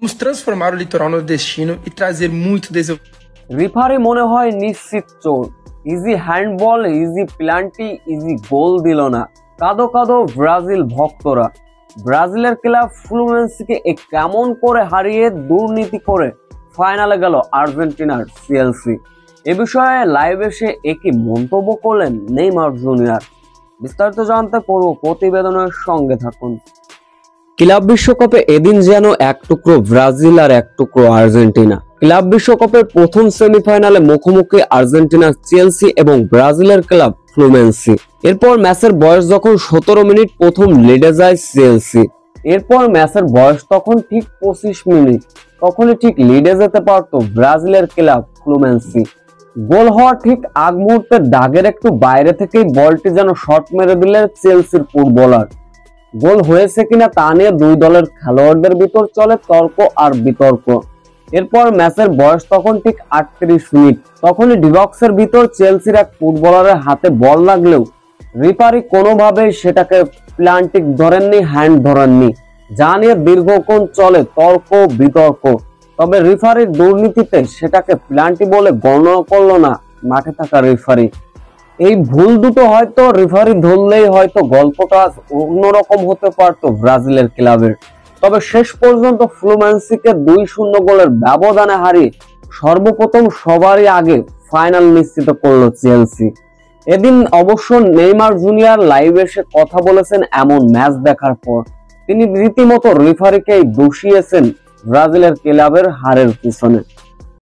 Vamos transformar o litoral nordestino e trazer muito desenvolvimento. রিফারি মনে হয় নিশ্চিত চোর। Easy handball, easy penalty, easy goal দিল না। কাঁদো কাঁদো ব্রাজিল ভক্তরা। ব্রাজিলের ক্লাব ফ্লুমিনেন্সেকে কেমন করে হারিয়ে দুর্নীতি করে ফাইনালে গেল আর্জেন্টিনার সিএলসি। এ বিষয়ে লাইভ এসে একই মন্তব্য করলেন নেইমার জুনিয়র। বিস্তারিত জানতে পুরো প্রতিবেদনের সঙ্গে থাকুন। ক্লাব বিশ্বকাপে এদিন যেন এক টুকরো ব্রাজিল আর এক টুকরো আর্জেন্টিনা। ক্লাব বিশ্বকাপের প্রথম সেমিফাইনালে মুখোমুখি আর্জেন্টিনার চেলসি এবং ব্রাজিলের ক্লাব ফ্লুমিনেন্সে। এরপর ম্যাচের বয়স যখন 17 মিনিট প্রথম লিডে যায় চেলসি। এরপর ম্যাচের বয়স তখন ঠিক 25 মিনিট, তখনই ঠিক লিডে যেতে পারত ব্রাজিলের ক্লাব ফ্লুমিনেন্সে। গোল হওয়ার ঠিক আগ মুহূর্তে দাগের একটু বাইরে থেকেই বলটি যেন শট মেরে দিলেন চেলসির ফুটবলার। গোল হয়েছে কিনা তা নিয়ে দুই দলের খেলোয়াড়দের ভিতর চলে তর্ক আর বিতর্ক। এরপর ম্যাচের বয়স তখন ঠিক 38 মিনিট, তখনই ডিবক্সের ভিতর চেলসির এক ফুটবলারের হাতে বল লাগলেও রিফারি কোনোভাবেই সেটাকে প্লান্টিক ধরেননি, হ্যান্ড ধরেননি, যা নিয়ে দীর্ঘক্ষণ চলে তর্ক বিতর্ক। তবে রিফারির দুর্নীতিতে সেটাকে প্লান্টি বলে গণনা করলো না মাঠে থাকা রিফারি। এই ভুল দুটো হয়তো রিফারি ধরলেই হয়তো গল্পটা অন্যরকম হতে পারতো ব্রাজিলের ক্লাবের। তবে শেষ পর্যন্ত ফ্লুমিনেন্সেকে 2-0 গোলের ব্যবধানে হারিয়ে সর্বপ্রথম সবারই আগে ফাইনাল নিশ্চিত করলো চেলসি। এদিন অবশ্য নেইমার জুনিয়র লাইভ এসে কথা বলেছেন এমন ম্যাচ দেখার পর। তিনি রীতিমতো রিফারিকেই দোষিয়েছেন ব্রাজিলের ক্লাবের হারের পিছনে।